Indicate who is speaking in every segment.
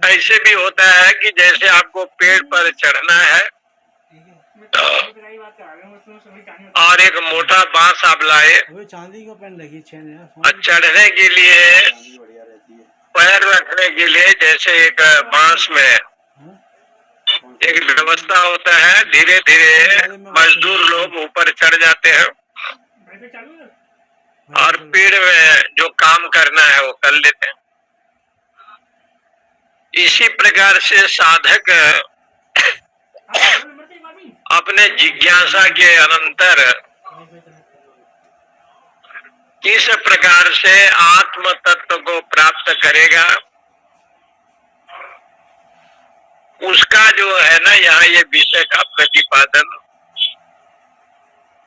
Speaker 1: ऐसे भी होता है कि जैसे आपको पेड़ पर चढ़ना है और एक मोटा बांस आप लाए,
Speaker 2: चांदी का पेन लगी
Speaker 1: और चढ़ने के लिए पैर रखने के लिए जैसे एक बांस में एक व्यवस्था होता है, धीरे धीरे मजदूर लोग ऊपर चढ़ जाते हैं और पेड़ में जो काम करना है वो कर लेते हैं। इसी प्रकार से साधक अपने जिज्ञासा के अनंतर किस प्रकार से आत्म तत्व को प्राप्त करेगा, उसका जो है ना यहाँ ये विषय का प्रतिपादन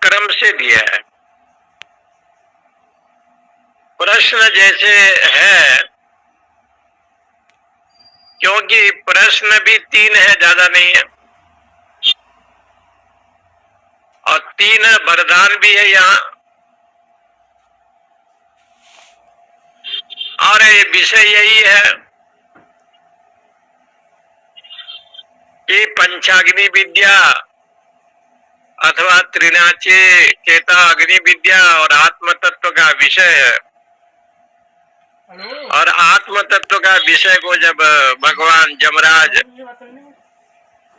Speaker 1: क्रम से दिया है। प्रश्न जैसे है, क्योंकि प्रश्न भी 3 है, ज्यादा नहीं है, और 3 वरदान भी है यहाँ, और ये विषय यही है कि पंचाग्नि विद्या अथवा त्रिनाची चेता अग्नि विद्या और आत्म तत्व का विषय है। और आत्म तत्व का विषय को जब भगवान यमराज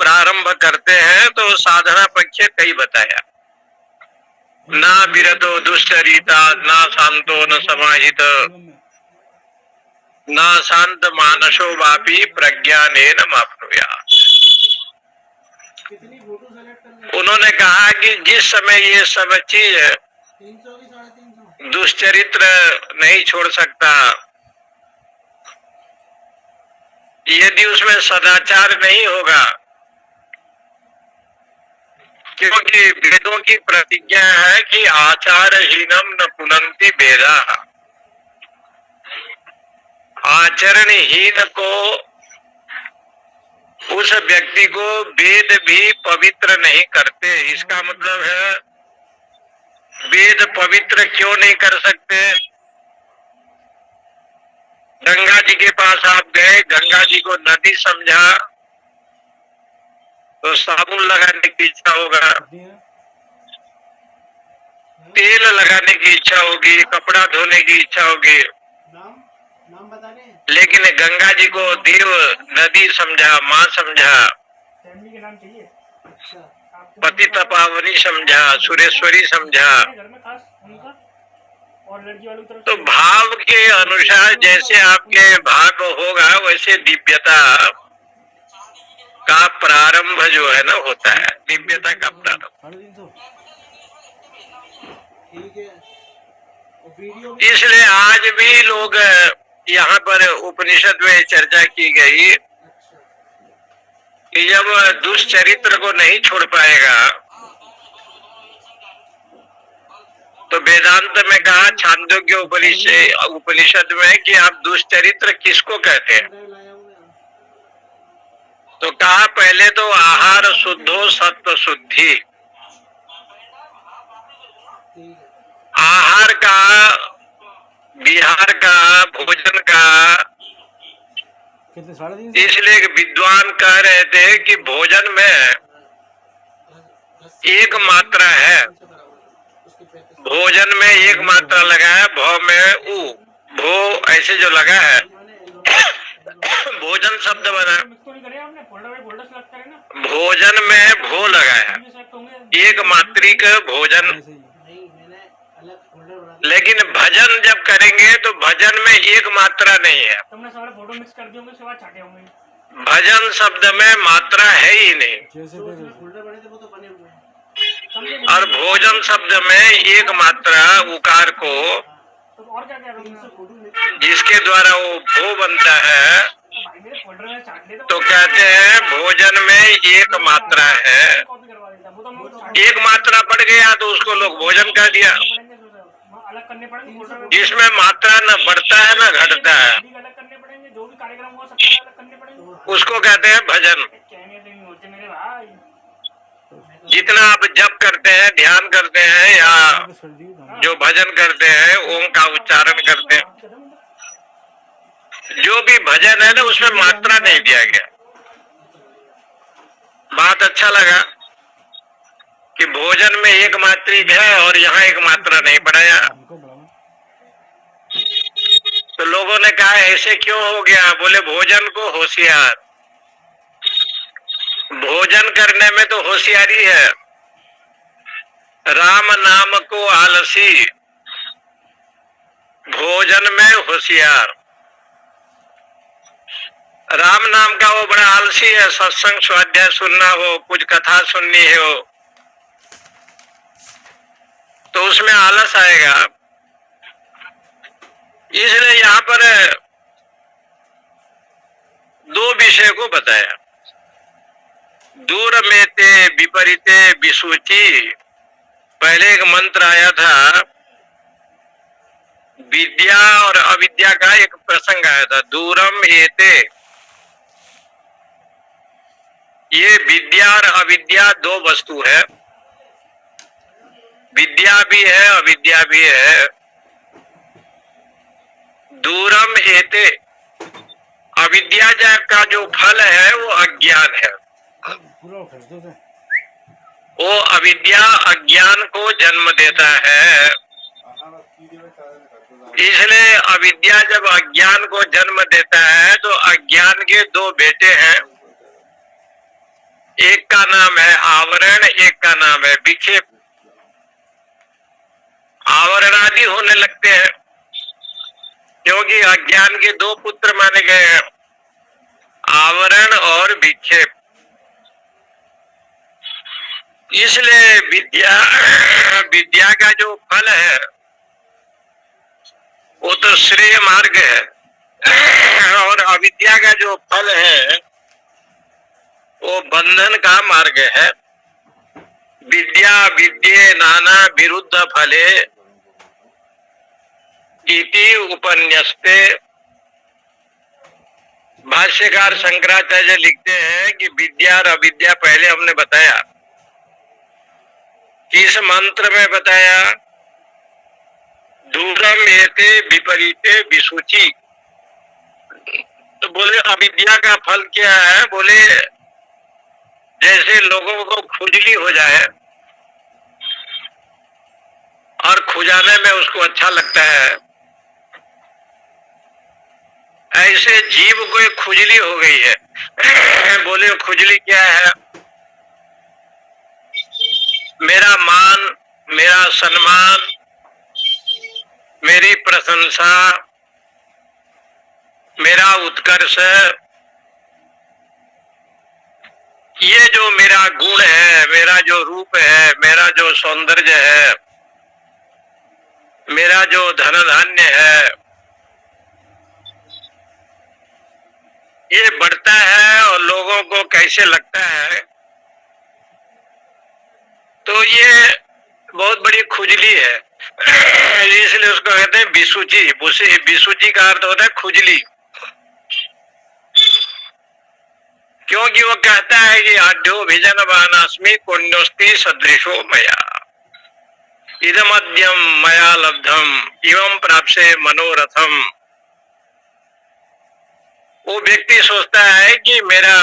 Speaker 1: प्रारंभ करते हैं तो साधना पक्ष कई बताया, ना विरतो दुष्चरिता, ना शांतो न समाहित, ना शांत मानसो वापी प्रज्ञानेन माप्नुयात्। उन्होंने कहा कि जिस समय ये सब चीज दुष्चरित्र नहीं छोड़ सकता, यदि उसमें सदाचार नहीं होगा, क्योंकि वेदों की प्रतिज्ञा है कि आचारहीनम न पुनन्ति वेदाः, आचरणहीन को, उस व्यक्ति को वेद भी पवित्र नहीं करते। इसका मतलब है वेद पवित्र क्यों नहीं कर सकते? गंगा जी के पास आप गए, गंगा जी को नदी समझा तो साबुन लगाने की इच्छा होगा, तेल लगाने की इच्छा होगी, कपड़ा धोने की इच्छा होगी,
Speaker 2: नाम बता रहे हैं।
Speaker 1: लेकिन गंगा जी को देव नदी समझा, माँ समझा,
Speaker 2: फैमिली के नाम चाहिए,
Speaker 1: पतित पावनी समझा, सुरेश्वरी समझा। तो भाव के अनुसार जैसे आपके भाग होगा वैसे दिव्यता का प्रारंभ जो है ना होता है, दिव्यता का प्रारंभ। इसलिए आज भी लोग यहाँ पर उपनिषद में चर्चा की गई कि जब दुष्चरित्र को नहीं छोड़ पाएगा तो वेदांत में कहा, छांदोग्य उपनिषद में कि आप दुष्चरित्र किसको कहते हैं? तो कहा पहले तो आहार शुद्धो सत्व शुद्धि, आहार का, विहार का, भोजन का। इसलिए विद्वान कह रहे थे कि भोजन में एक मात्रा है, भोजन में एक मात्रा लगा है, भौ में ऊ, भो ऐसे जो लगा है भोजन शब्द बना, भोजन में भो लगा है, एक मात्रिक भोजन। लेकिन भजन जब करेंगे तो भजन में एक मात्रा नहीं है, भजन शब्द में मात्रा है ही नहीं, और भोजन शब्द में एक मात्रा उकार को, जिसके द्वारा वो भो बनता है, तो कहते हैं भोजन में एक मात्रा है, एक मात्रा बढ़ गया तो उसको लोग भोजन कह दिया। जिसमें मात्रा न बढ़ता है न घटता है उसको कहते हैं भजन। जितना आप जप करते हैं, ध्यान करते हैं, या जो भजन करते हैं, ओम का उच्चारण करते हैं, जो भी भजन है ना उसमें मात्रा नहीं दिया गया। बात अच्छा लगा कि भोजन में एक मात्रिक है और यहाँ एक मात्रा नहीं बढ़ाया। तो लोगों ने कहा ऐसे क्यों हो गया? बोले भोजन को होशियार, भोजन करने में तो होशियारी है, राम नाम को आलसी, भोजन में होशियार। राम नाम का वो बड़ा आलसी है, सत्संग स्वाध्याय सुनना हो, कुछ कथा सुननी हो तो उसमें आलस आएगा। इसलिए यहाँ पर दो विषय को बताया। दूर में ते विपरीते विसूची, पहले एक मंत्र आया था, विद्या और अविद्या का एक प्रसंग आया था, दूरम एते। ये विद्या और अविद्या दो वस्तु है, विद्या भी है अविद्या भी है। दूरम एते, अविद्या का जो फल है वो अज्ञान है। वो अविद्या अज्ञान को जन्म देता है। इसलिए अविद्या जब अज्ञान को जन्म देता है तो अज्ञान के दो बेटे हैं, एक का नाम है आवरण, एक का नाम है विक्षेप। आवरण आदि होने लगते हैं क्योंकि अज्ञान के दो पुत्र माने गए हैं, आवरण और विक्षेप। इसलिए विद्या का जो फल है वो तो श्रेय मार्ग है और अविद्या का जो फल है वो बंधन का मार्ग है। विद्या विद्ये नाना विरुद्ध फले इति उपन्यस्ते। भाष्यकार शंकराचार्य लिखते हैं कि विद्या और अविद्या पहले हमने बताया, किस मंत्र में बताया? दूरम एते विपरीते विसूची। तो बोले अविद्या का फल क्या है? बोले जैसे लोगों को खुजली हो जाए और खुजाने में उसको अच्छा लगता है, ऐसे जीव को एक खुजली हो गई है। बोले खुजली क्या है? मेरा मान, मेरा सम्मान, मेरी प्रशंसा, मेरा उत्कर्ष, ये जो मेरा गुण है, मेरा जो रूप है, मेरा जो सौंदर्य है, मेरा जो धन धान्य है, ये बढ़ता है और लोगों को कैसे लगता है तो ये बहुत बड़ी खुजली है। इसलिए उसको कहते हैं विसूची। विसूची का अर्थ होता है खुजली, क्योंकि वो कहता है कि आढ्यो भिजन वानास्मि पुण्योस्ति सदृशो मया, इदमद्यम मया लब्धम इवं प्राप्से मनोरथम। वो व्यक्ति सोचता है कि मेरा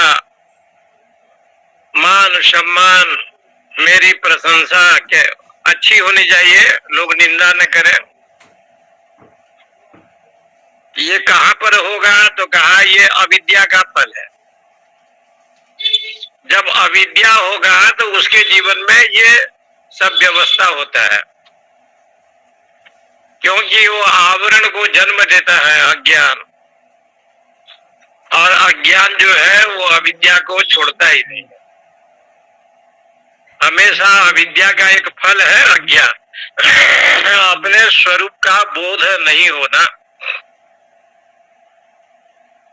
Speaker 1: मान सम्मान, मेरी प्रशंसा के अच्छी होनी चाहिए, लोग निंदा न करें। ये कहाँ पर होगा? तो कहा ये अविद्या का फल है। जब अविद्या होगा तो उसके जीवन में ये सब व्यवस्था होता है, क्योंकि वो आवरण को जन्म देता है अज्ञान, और अज्ञान जो है वो अविद्या को छोड़ता ही नहीं। हमेशा अविद्या का एक फल है अज्ञान, अपने स्वरूप का बोध नहीं होना,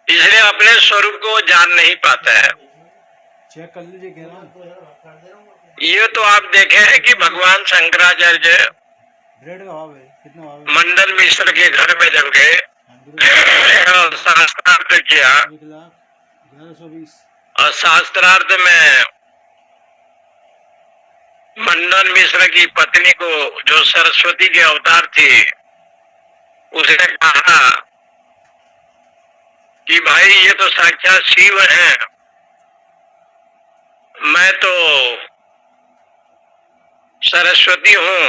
Speaker 1: इसलिए अपने स्वरूप को जान नहीं पाता है।
Speaker 2: चेक कर लीजिए, कह रहा हूं।
Speaker 1: ये तो आप देखे कि भगवान शंकराचार्य
Speaker 2: ब्रेड का भाव है कितना भाव है?
Speaker 1: मंडन मिश्र के घर में जब गए और शास्त्रार्थ किया,
Speaker 2: 1,1120।
Speaker 1: और शास्त्रार्थ में मंडन मिश्र की पत्नी को, जो सरस्वती के अवतार थी, उसने कहा कि भाई ये तो साक्षात शिव हैं, मैं तो सरस्वती हूँ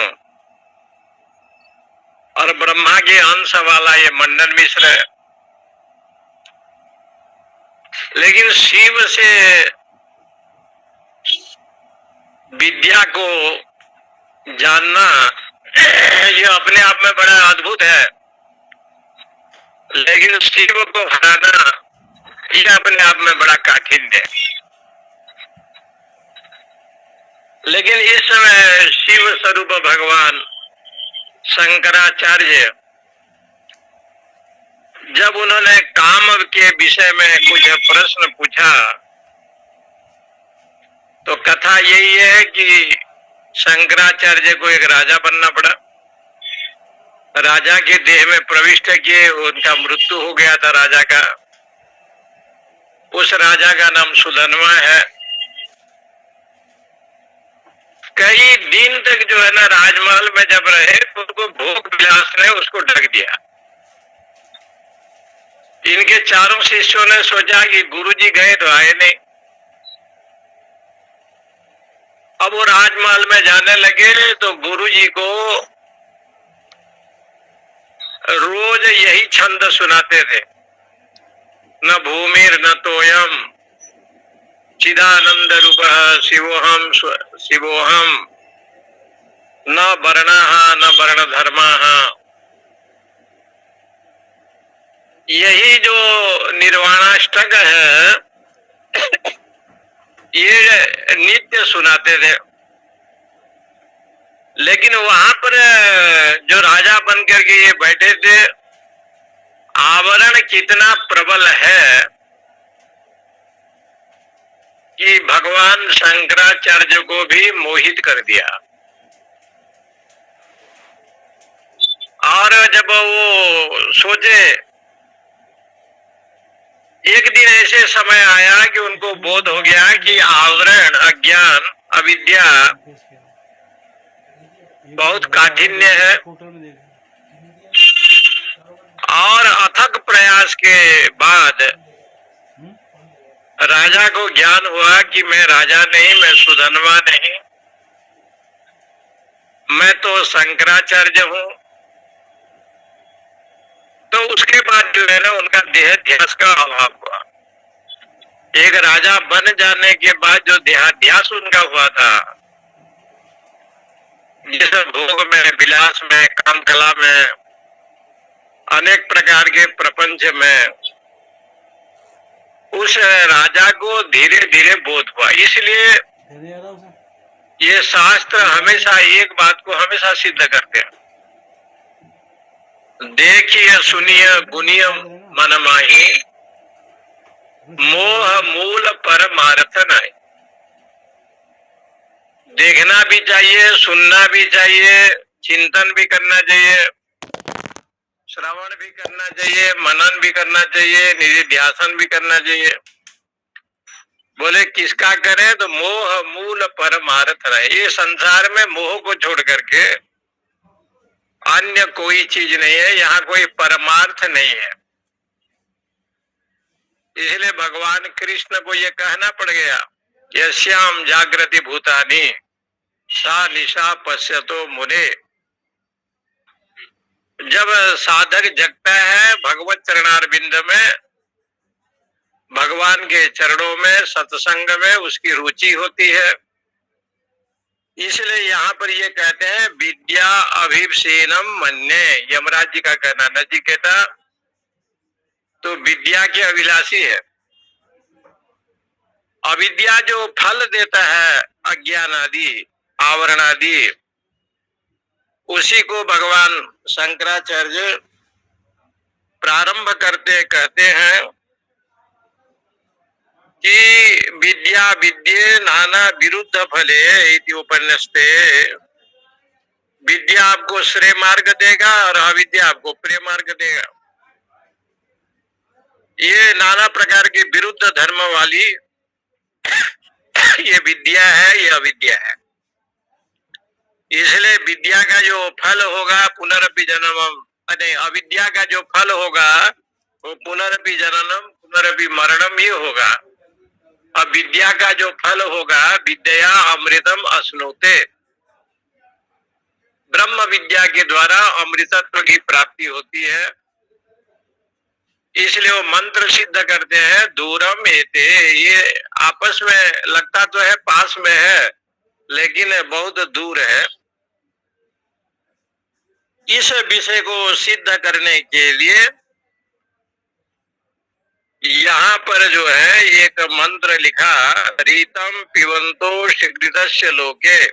Speaker 1: और ब्रह्मा के अंश वाला ये मंडन मिश्र है। लेकिन शिव से विद्या को जानना ये अपने आप में बड़ा अद्भुत है, लेकिन शिव को हराना ये अपने आप में बड़ा कठिन है। लेकिन इस समय शिव स्वरूप भगवान शंकराचार्य जब उन्होंने काम के विषय में कुछ प्रश्न पूछा, तो कथा यही है कि शंकराचार्य को एक राजा बनना पड़ा। राजा के देह में प्रविष्ट किए, उनका मृत्यु हो गया था राजा का। उस राजा का नाम सुधन्वा है। कई दिन तक जो है ना राजमहल में जब रहे तो उनको भोग विलास ने उसको ढक दिया। इनके चारों शिष्यों ने सोचा कि गुरुजी गए तो आए नहीं। अब वो राजमहल में जाने लगे तो गुरुजी को रोज यही छंद सुनाते थे, न भूमिर न तोयम चिदानंद रूप शिवोहम शिवोहम न वर्णा न वर्ण धर्मा। यही जो निर्वाणाष्टक है ये नित्य सुनाते थे। लेकिन वहां पर जो राजा बन करके ये बैठे थे, आवरण कितना प्रबल है कि भगवान शंकराचार्य को भी मोहित कर दिया। और जब वो सोचे, एक दिन ऐसे समय आया कि उनको बोध हो गया कि आवरण अज्ञान अविद्या बहुत काठिन्य है। और अथक प्रयास के बाद राजा को ज्ञान हुआ कि मैं राजा नहीं, मैं सुधन्वा नहीं, मैं तो शंकराचार्य हूं। तो उसके बाद जो है ना उनका देहाध्यास का अभाव हुआ। एक राजा बन जाने के बाद जो देहाध्यास उनका हुआ था, जिस भोग में, विलास में, काम कला में, अनेक प्रकार के प्रपंच में, उस राजा को धीरे धीरे बोध हुआ। इसलिए ये शास्त्र हमेशा एक बात को हमेशा सिद्ध करते हैं, देखिए सुनिए गुनिय मन माही, मोह मूल परमार्थ नहीं। देखना भी चाहिए, सुनना भी चाहिए, चिंतन भी करना चाहिए, श्रवण भी करना चाहिए, मनन भी करना चाहिए, निधिध्यासन भी करना चाहिए। बोले किसका करें? तो मोह मूल परमार्थ रहे। ये संसार में मोह को छोड़ करके अन्य कोई चीज नहीं है, यहाँ कोई परमार्थ नहीं है। इसलिए भगवान कृष्ण को ये कहना पड़ गया, यस्याम जागृति भूतानि सा निशा पश्यतो मुने। जब साधक जगता है भगवत चरणारविंद में, भगवान के चरणों में, सत्संग में उसकी रुचि होती है। इसलिए यहाँ पर ये कहते हैं विद्या अभिषेनम मन्ये। यमराज जी का कहना, नचिकेता तो विद्या के अभिलाषी है। अविद्या जो फल देता है, अज्ञान आदि, आवरण आदि, उसी को भगवान शंकराचार्य प्रारंभ करते कहते हैं कि विद्या विद्ये नाना विरुद्ध फले इति उपन्यस्ते। विद्या आपको श्रेय मार्ग देगा और अविद्या आपको प्रेय मार्ग देगा। ये नाना प्रकार की विरुद्ध धर्म वाली ये विद्या है, ये अविद्या है। इसलिए विद्या का जो फल होगा पुनरपि जन्मम, अविद्या का जो फल होगा वो पुनरपि जननम पुनरपि मरणम ये होगा। अब विद्या का जो फल होगा, विद्या अमृतम अश्नुते, ब्रह्म विद्या के द्वारा अमृतत्व की प्राप्ति होती है। इसलिए वो मंत्र सिद्ध करते हैं, दूरम एते, ये आपस में लगता तो है पास में है, लेकिन बहुत दूर है। इस विषय को सिद्ध करने के लिए यहाँ पर जो है एक मंत्र लिखा, रीतम पिबंतो शीघ्रतस्य लोके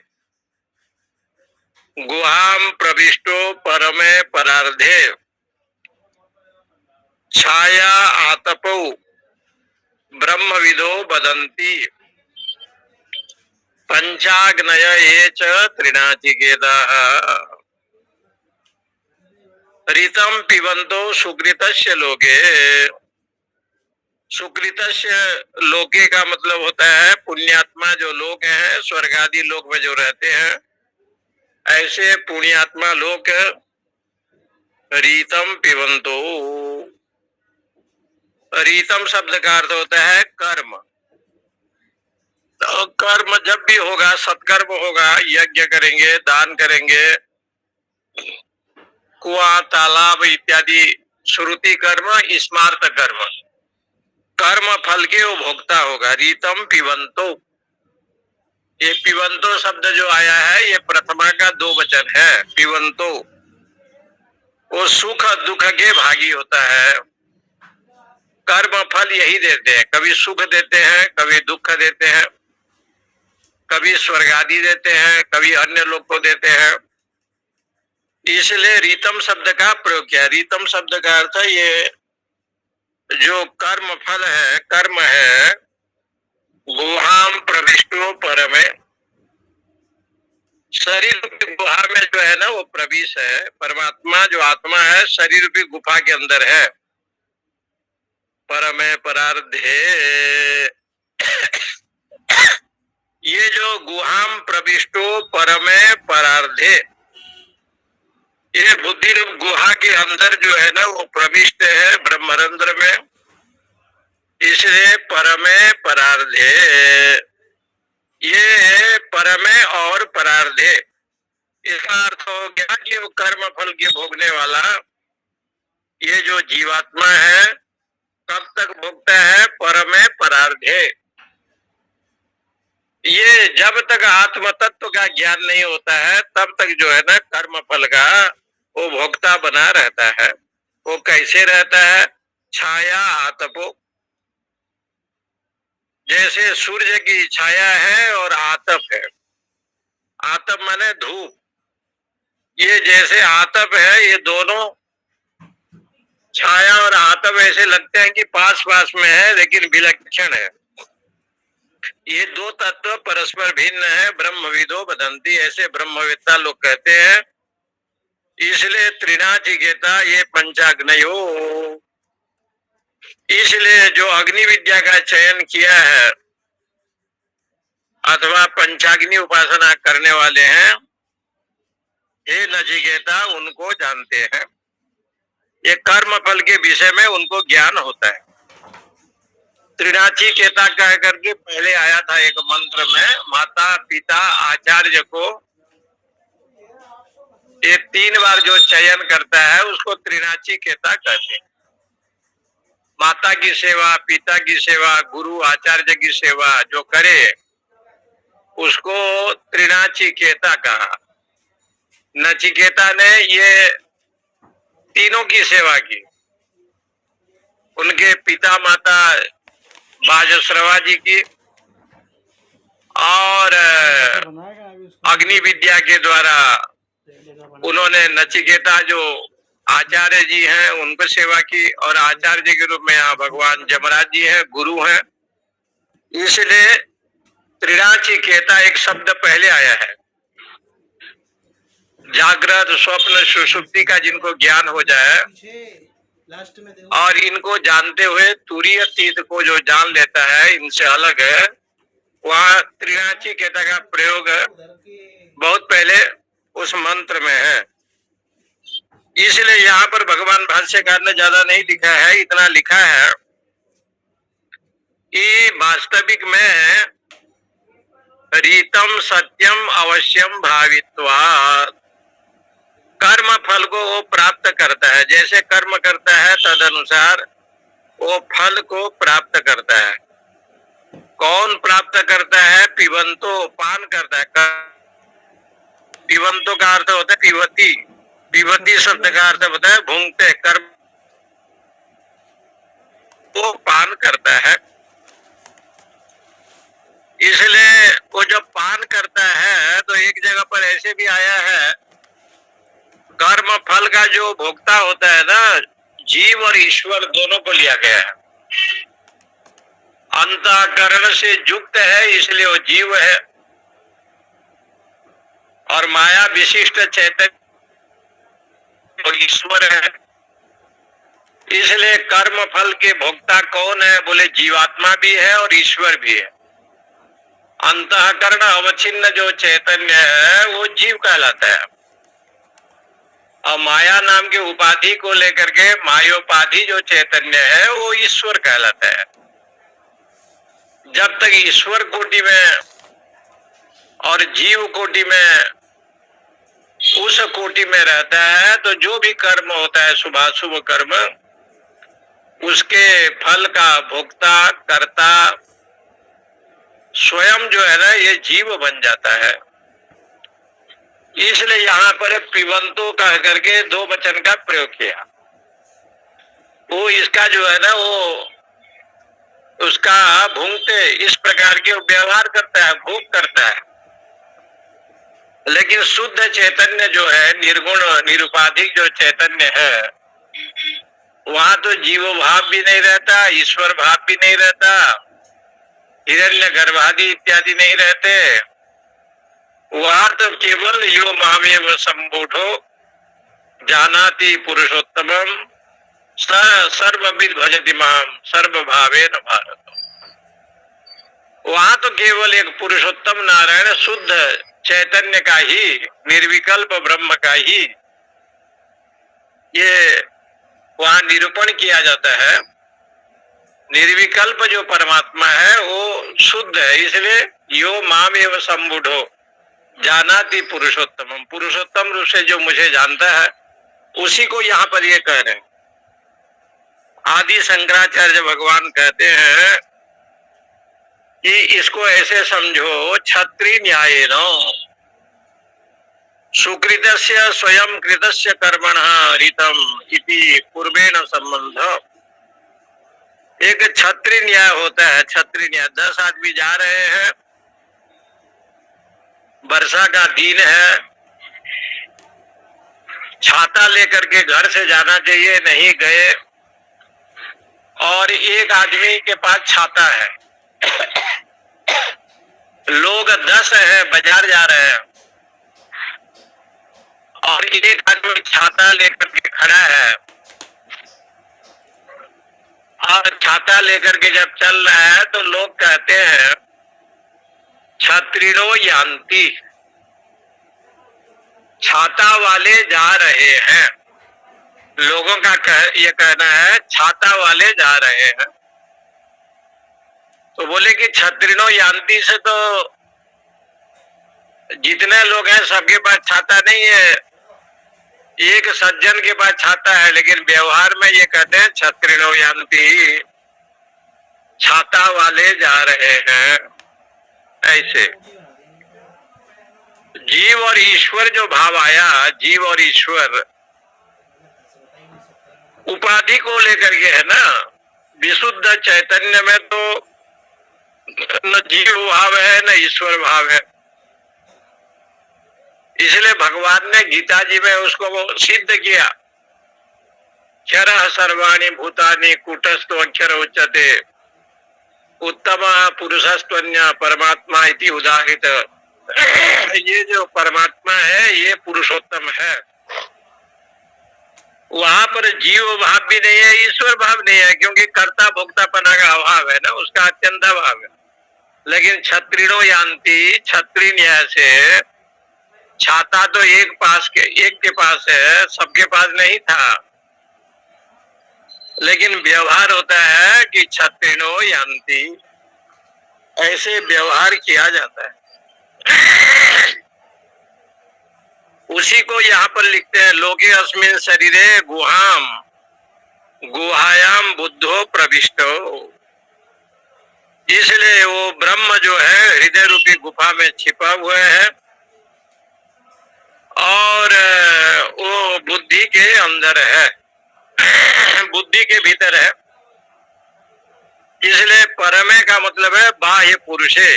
Speaker 1: गुहाम प्रविष्टो परमे परार्धे छाया आतपौ ब्रह्मविदो वदन्ति पंचाग्नय ये च त्रिनाचिकेताः। रीतम पिबंतो सुकृतस्य लोके, सुकृतस्य लोके का मतलब होता है पुण्यात्मा जो लोग हैं, स्वर्ग आदि लोक में जो रहते हैं, ऐसे पुण्यात्मा लोग रीतम पिबंतो। रीतम शब्द का अर्थ होता है कर्म। तो कर्म जब भी होगा, सत्कर्म होगा, यज्ञ करेंगे, दान करेंगे, कुआं तालाब इत्यादि श्रुति कर्म, स्मार्त कर्म, कर्म फल के उपभोक्ता होगा। रीतम पिबंतो, ये पिबंतो शब्द जो आया है ये प्रथमा का दो वचन है। पिबंतो वो सुख दुख के भागी होता है। कर्म फल यही देते हैं, कभी सुख देते हैं, कभी दुख देते हैं, कभी स्वर्ग आदि देते हैं, कभी अन्य लोग को देते हैं। इसलिए रीतम शब्द का प्रयोग किया। रीतम शब्द का अर्थ ये जो कर्म फल है, कर्म है, गुहाम प्रविष्टो परमे, शरीर रूपी गुहा में जो है ना वो प्रवेश है। परमात्मा जो आत्मा है शरीर रूपी गुफा के अंदर है। परमे परार्धे, ये जो गुहाम प्रविष्टो परमे परार्धे, ये बुद्धि रूप गुहा के अंदर जो है ना वो प्रविष्ट है ब्रह्मरंध्र में, इसलिए परमे परार्धे। ये परमे और परार्धे, इसका अर्थ हो गया कि वो कर्म फल के भोगने वाला ये जो जीवात्मा है कब तक भोगता है, परमे परार्धे। ये जब तक आत्म तत्व का ज्ञान नहीं होता है तब तक जो है ना कर्म फल का वो भोक्ता बना रहता है। वो कैसे रहता है, छाया आतपो, जैसे सूर्य की छाया है और आतप है। आतप माने धूप, ये जैसे आतप है, ये दोनों छाया और आतप ऐसे लगते हैं कि पास पास में है लेकिन विलक्षण है। ये दो तत्व परस्पर भिन्न है। ब्रह्मविदो वदन्ति, ऐसे ब्रह्मवेत्ता लोग कहते हैं। इसलिए त्रिनाचिकेता ये पंचाग्नयो, इसलिए जो अग्नि विद्या का चयन किया है अथवा पंचाग्नि उपासना करने वाले हैं, हे नचिकेता उनको जानते हैं। ये कर्म फल के विषय में उनको ज्ञान होता है। त्रिनाचिकेता कह करके पहले आया था एक मंत्र में, माता पिता आचार्य को ये 3 बार जो चयन करता है उसको त्रिनाचिकेता कहते हैं। माता की सेवा, पिता की सेवा, गुरु आचार्य की सेवा जो करे उसको त्रिनाचिकेता कहा। नचिकेता ने ये तीनों की सेवा की। उनके पिता माता बाजश्रवा जी की और अग्नि विद्या के द्वारा उन्होंने नचिकेता जो आचार्य जी हैं उनको सेवा की, और आचार्य के रूप में यहाँ भगवान यमराज जी हैं, गुरु हैं। इसलिए त्रिनाचिकेता एक शब्द पहले आया है। जागृत स्वप्न सुषुप्ति का जिनको ज्ञान हो जाए और इनको जानते हुए तुरीय तीत को जो जान लेता है, इनसे अलग है, वहाँ त्रिनाचिकेता का प्रयोग बहुत पहले उस मंत्र में है। इसलिए यहाँ पर भगवान भाष्यकार ने ज्यादा नहीं लिखा है, इतना लिखा है कि वास्तविक में रीतम सत्यम अवश्यम भावित्वात्, कर्म फल को वो प्राप्त करता है, जैसे कर्म करता है तद अनुसार वो फल को प्राप्त करता है। कौन प्राप्त करता है? पिबंतो, पान करता है। पिबंतो का अर्थ होता है पिबती, पिबती शब्द का अर्थ होता है भूंगते, कर्म वो पान करता है। इसलिए वो जब पान करता है तो एक जगह पर ऐसे भी आया है, कर्म फल का जो भोक्ता होता है ना, जीव और ईश्वर दोनों को लिया गया है। अंतःकरण से युक्त है इसलिए वो जीव है, और माया विशिष्ट चैतन्य वो ईश्वर है। इसलिए कर्म फल के भोक्ता कौन है? बोले जीवात्मा भी है और ईश्वर भी है। अंतःकरण अवच्छिन्न जो चैतन्य है वो जीव कहलाता है, और माया नाम के उपाधि को लेकर के मायोपाधि जो चैतन्य है वो ईश्वर कहलाता है। जब तक ईश्वर कोटि में और जीव कोटि में, उस कोटि में रहता है तो जो भी कर्म होता है शुभाशुभ कर्म, उसके फल का भोक्ता कर्ता स्वयं जो है ना ये जीव बन जाता है। इसलिए यहाँ पर पिबंतो कह करके दो वचन का प्रयोग किया। वो इसका जो है ना वो उसका भूंगते इस प्रकार के व्यवहार करता है, भोग करता है। लेकिन शुद्ध चैतन्य जो है, निर्गुण निरुपाधिक जो चैतन्य है, वहां तो जीव भाव भी नहीं रहता, ईश्वर भाव भी नहीं रहता, हिरण्य गर्भादि इत्यादि नहीं रहते। वहां तो केवल यो मामेव संबूढ़ो जानाति पुरुषोत्तमम सर्वविद भजति माम सर्वभावेन भारत। वहां तो केवल एक पुरुषोत्तम नारायण शुद्ध चैतन्य का ही, निर्विकल्प ब्रह्म का ही ये वहां निरूपण किया जाता है। निर्विकल्प जो परमात्मा है वो शुद्ध है, इसलिए यो माम एव संबुढ़ो जानाति पुरुषोत्तम, पुरुषोत्तम रूप से जो मुझे जानता है उसी को यहाँ पर ये कह रहे हैं। आदि शंकराचार्य भगवान कहते हैं कि इसको ऐसे समझो, क्षत्रिय न्याय न सुकृतस्य स्वयं कृतस्य कर्मणः ऋतम इति पूर्वेण संबंध। एक क्षत्रिय न्याय होता है, क्षत्रिय न्याय। 10 आदमी जा रहे हैं, वर्षा का दिन है, छाता लेकर के घर से जाना चाहिए, नहीं गए, और एक आदमी के पास छाता है। लोग 10 हैं, बाजार जा रहे हैं, और एक आदमी छाता लेकर के खड़ा है, और छाता लेकर के जब चल रहा है तो लोग कहते हैं छत्रिनो यान्ति, छाता वाले जा रहे हैं। लोगों का ये कहना है छाता वाले जा रहे हैं। तो बोले कि छत्रिनो यान्ति से तो जितने लोग हैं सबके पास छाता नहीं है, एक सज्जन के पास छाता है, लेकिन व्यवहार में ये कहते हैं छत्रिनो यान्ति, छाता वाले जा रहे हैं। ऐसे जीव और ईश्वर जो भाव आया, जीव और ईश्वर उपाधि को लेकर के है ना। विशुद्ध चैतन्य में तो न जीव भाव है न ईश्वर भाव है। इसलिए भगवान ने गीता जी में उसको सिद्ध किया, क्षरः सर्वाणि भूतानि कूटस्थो अक्षर उच्यते उत्तम पुरुषस्त्वन्य परमात्मा इति उदाहृत। ये जो परमात्मा है ये पुरुषोत्तम है। वहां पर जीव भाव भी नहीं है, ईश्वर भाव नहीं है, क्योंकि कर्ता भोक्तापना का अभाव है ना, उसका अत्यंत अभाव है। लेकिन क्षत्रियो यान्ति, क्षत्रिय न्याय से छाता तो एक के पास है, सबके पास नहीं था। लेकिन व्यवहार होता है कि छत्रिनो यान्ति, ऐसे व्यवहार किया जाता है। उसी को यहाँ पर लिखते हैं, लोके अस्मिन शरीरे गुहायाम बुद्धो प्रविष्टो। इसलिए वो ब्रह्म जो है हृदय रूपी गुफा में छिपा हुआ है और वो बुद्धि के अंदर है, बुद्धि के भीतर है। इसलिए परमे का मतलब है बाह्य पुरुषे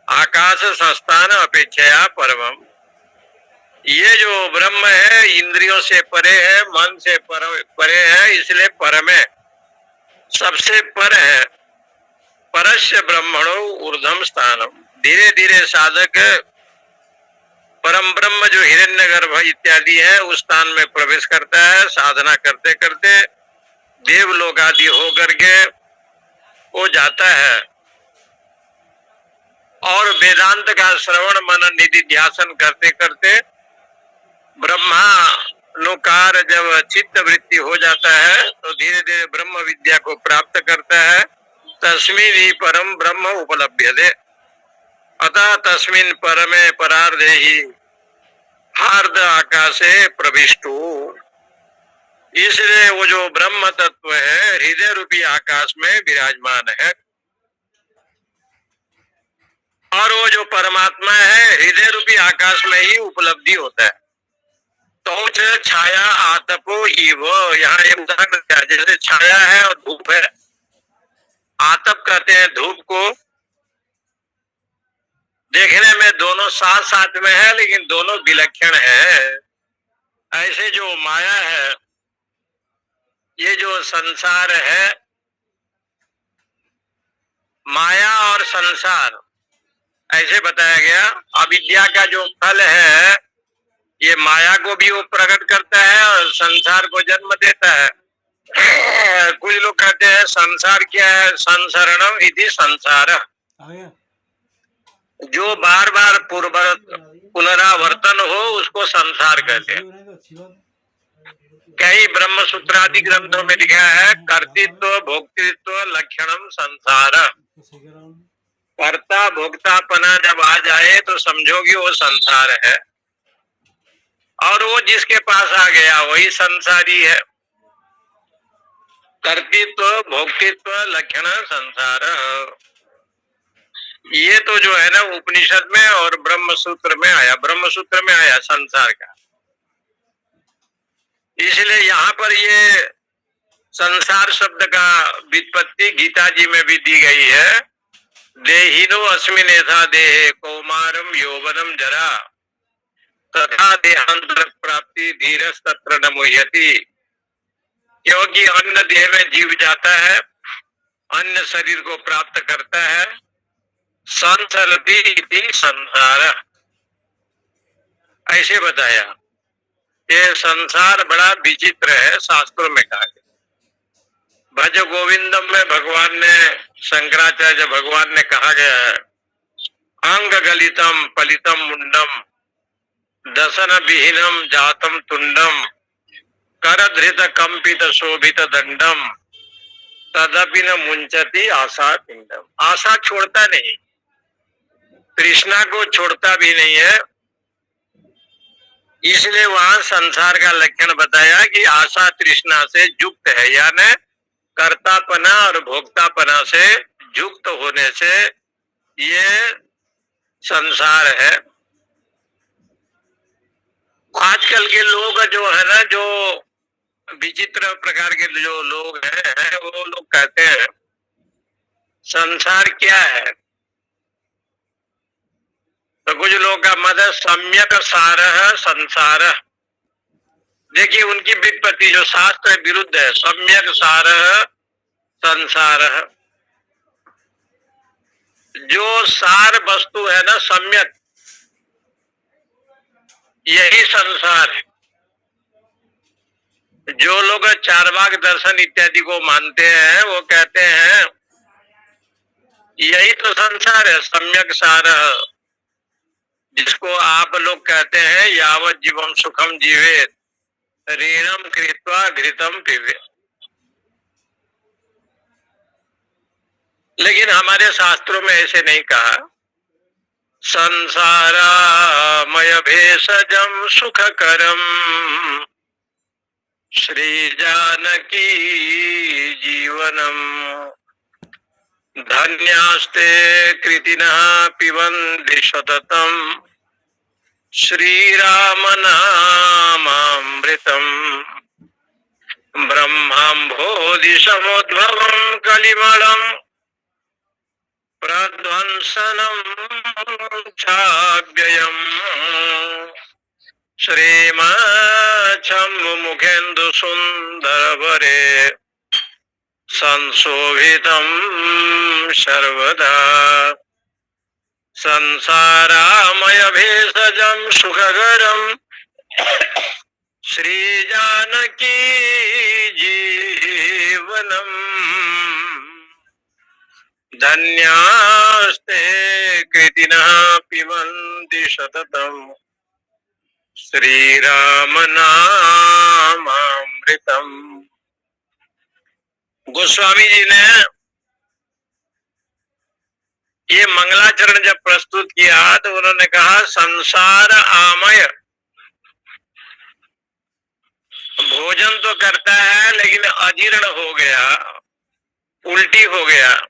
Speaker 1: आकाश संस्थान अपेक्षया परमम। ये जो ब्रह्म है इंद्रियों से परे है, मन से परे है, इसलिए परमे सबसे पर है। परस्य ब्रह्मणो ऊर्ध्वम स्थानम। धीरे धीरे साधक परम ब्रह्म जो हिरण्यगर्भ इत्यादि है उस स्थान में प्रवेश करता है। साधना करते करते देवलोक आदि होकर के वो जाता है और वेदांत का श्रवण मनन निधि ध्यासन करते करते ब्रह्मानुकार जब चित्त वृत्ति हो जाता है तो धीरे धीरे ब्रह्म विद्या को प्राप्त करता है। तस्मिन् ही परम ब्रह्म उपलभ्यते। अतः तस्मिन् परमे परार्धे ही हार्द आकाशे प्रविष्टो। इसलिए वो जो ब्रह्म तत्व है हृदय रूपी आकाश में विराजमान है और वो जो परमात्मा है हृदय रूपी आकाश में ही उपलब्धि होता है। तो छाया आतपो इव, यहाँ एक उदाहरण दिया, जैसे छाया है और धूप है। आतप कहते हैं धूप को, देखने में दोनों साथ साथ में है लेकिन दोनों विलक्षण है। ऐसे जो माया है, ये जो संसार है, माया और संसार ऐसे बताया गया। अविद्या का जो फल है ये माया को भी वो प्रकट करता है और संसार को जन्म देता है। कुछ लोग कहते हैं संसार क्या है, संसरणम इति संसार, जो बार बार पुनरावर्तन हो उसको संसार कहते हैं। कई ब्रह्म सूत्र आदि ग्रंथों में लिखा है कर्तृत्व भोक्तृत्व लक्षणम संसार। कर्ता भोक्तापना जब आ जाए तो समझो कि वो संसार है और वो जिसके पास आ गया वही संसारी है। कर्तृत्व भोक्तृत्व लक्षण संसार, ये तो जो है ना उपनिषद में और ब्रह्म सूत्र में आया, ब्रह्म सूत्र में आया संसार का। इसलिए यहाँ पर ये संसार शब्द का व्युत्पत्ति गीता जी में भी दी गई है। देहिनो अस्मिन् यथा देहे कौमारम यौवनम जरा तथा देहांतर प्राप्ति धीरस तत्र न मुह्यति। क्योंकि अन्न देह में जीव जाता है, अन्न शरीर को प्राप्त करता है। संसरति इति संसार, ऐसे बताया। ये संसार बड़ा विचित्र है, शास्त्रों में कहा गया। भज गोविंदम में भगवान ने, शंकराचार्य भगवान ने कहा गया है अंग गलितम पलितम मुंडम दसन विहीनम जातम तुंडम कर धृत कंपित शोभित दंडम तदपि न मुंचति आशा पिंडम। आशा छोड़ता नहीं, तृष्णा को छोड़ता भी नहीं है। इसलिए वहां संसार का लक्षण बताया कि आशा तृष्णा से युक्त है, यानी कर्तापना और भोक्तापना से युक्त होने से ये संसार है। आजकल के लोग जो है ना, जो विचित्र प्रकार के जो लोग हैं वो लोग कहते हैं संसार क्या है, तो कुछ लोग का मत है सम्यक सारः संसार। देखिए उनकी व्युत्पत्ति जो शास्त्र विरुद्ध है। सम्यक सारः संसार, जो सार वस्तु है ना सम्यक, यही संसार है। जो लोग चार्वाक दर्शन इत्यादि को मानते हैं वो कहते हैं यही तो संसार है, सम्यक सारः। जिसको आप लोग कहते हैं यावत जीवम सुखम जीवेत ऋणम कृत्वा घृतम पिबेत। लेकिन हमारे शास्त्रों में ऐसे नहीं कहा। संसारामय भेषजम सुखकरम श्री जानकी जीवनम धन्यास्ते कृतिनः पिबन्ति सततम श्रीराम नामामृतम ब्रह्माम्भोधि समुद्भवं कलिमलं प्रध्वंसनं चाव्ययम् श्रीमच्छम्भुमुखेन्दु सुन्दरवरे संशोभितं सर्वदा संसारामय भेषजं सुखकरं श्री जानकी जीवनम धन्यास्ते कृतिनः पिबन्ति सततम श्रीराम नामामृतम। गोस्वामी जी ने ये मंगलाचरण जब प्रस्तुत किया तो उन्होंने कहा संसार आमय, भोजन तो करता है लेकिन अजीर्ण हो गया, उल्टी हो गया,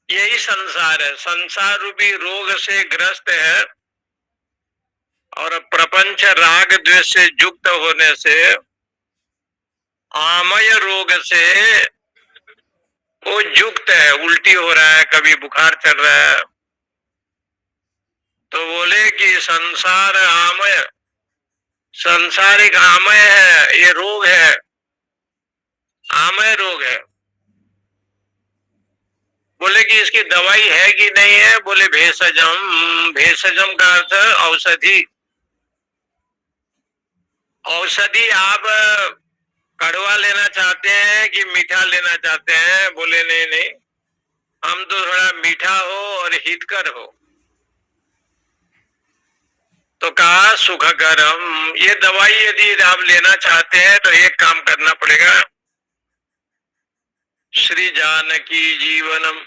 Speaker 1: यही संसार है। संसार रूपी रोग से ग्रस्त है और प्रपंच राग द्वेष से युक्त होने से आमय रोग से वो युक्त है, उल्टी हो रहा है, कभी बुखार चल रहा है। तो बोले कि संसार आमय, संसारिक आमय है, ये रोग है, आमय रोग है। बोले कि इसकी दवाई है कि नहीं है? बोले भेषजम, भेषजम का अर्थ औषधि। औषधि आप कड़वा लेना चाहते हैं कि मीठा लेना चाहते हैं? बोले नहीं नहीं, हम तो थोड़ा मीठा हो और हितकर हो। तो कहा सुखकरम, ये दवाई यदि आप लेना चाहते हैं तो एक काम करना पड़ेगा, श्री जानकी जीवनम,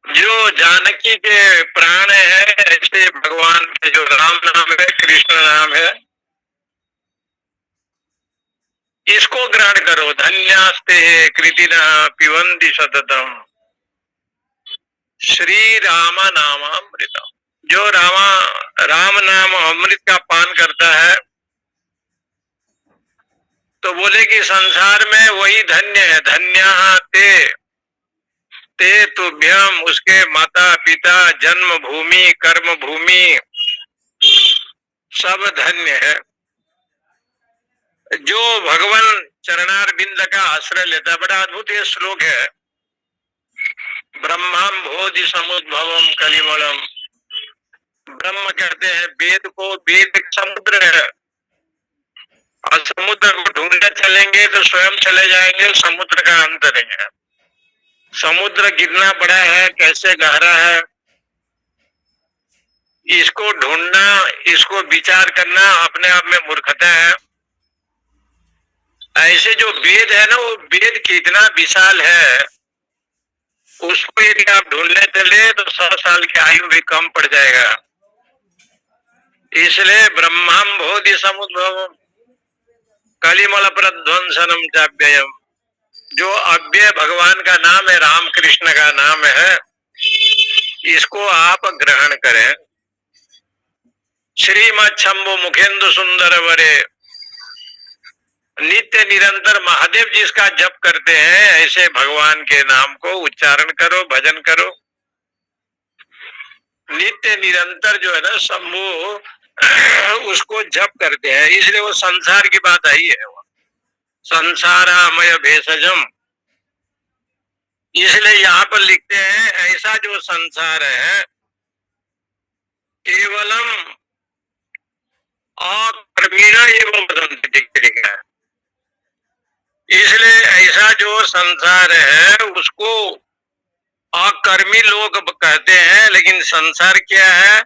Speaker 1: जो जानकी के प्राण है, ऐसे भगवान के जो राम नाम है, कृष्ण नाम है, इसको ग्रहण करो। धन्यास्ते कृतिनः पिबन्ति सततम श्री राम नामामृतम, जो राम नाम अमृत का पान करता है। तो बोले कि संसार में वही धन्य है। धन्या ते तुभ्यम, उसके माता पिता, जन्म भूमि, कर्म भूमि सब धन्य है। जो भगवान चरणार बिंद का आश्रय लेता है। बड़ा अद्भुत ये श्लोक है। ब्रह्मम भोधि समुद्भवम कलिमलम, ब्रह्म कहते हैं वेद को, वेद समुद्र है और समुद्र को ढूंढने चलेंगे तो स्वयं चले जाएंगे, समुद्र का अंत नहीं है। समुद्र कितना बड़ा है, कैसे गहरा है, इसको ढूंढना, इसको विचार करना अपने आप में मूर्खता है। ऐसे जो वेद है ना, वो वेद कितना विशाल है, उसको यदि आप ढूंढने चले तो 100 साल की आयु भी कम पड़ जाएगा। इसलिए ब्रह्मम भोधि समुद्भवम कलिमल प्रध्वंसनम चाव्ययम, जो अव्यय भगवान का नाम है, राम कृष्ण का नाम है, इसको आप ग्रहण करें। श्रीमच्छम्भु मुखेन्दु सुंदर वरे, नित्य निरंतर महादेव जिसका जप करते हैं, ऐसे भगवान के नाम को उच्चारण करो, भजन करो। नित्य निरंतर जो है ना शंभु, उसको जप करते हैं, इसलिए वो संसार की बात आई है। वो संसारामय भेषजम, इसलिए यहाँ पर लिखते हैं ऐसा जो संसार है केवलम अकर्मीणा एवं वदन्ति है। इसलिए ऐसा जो संसार है उसको अकर्मी लोग कहते हैं, लेकिन संसार क्या है?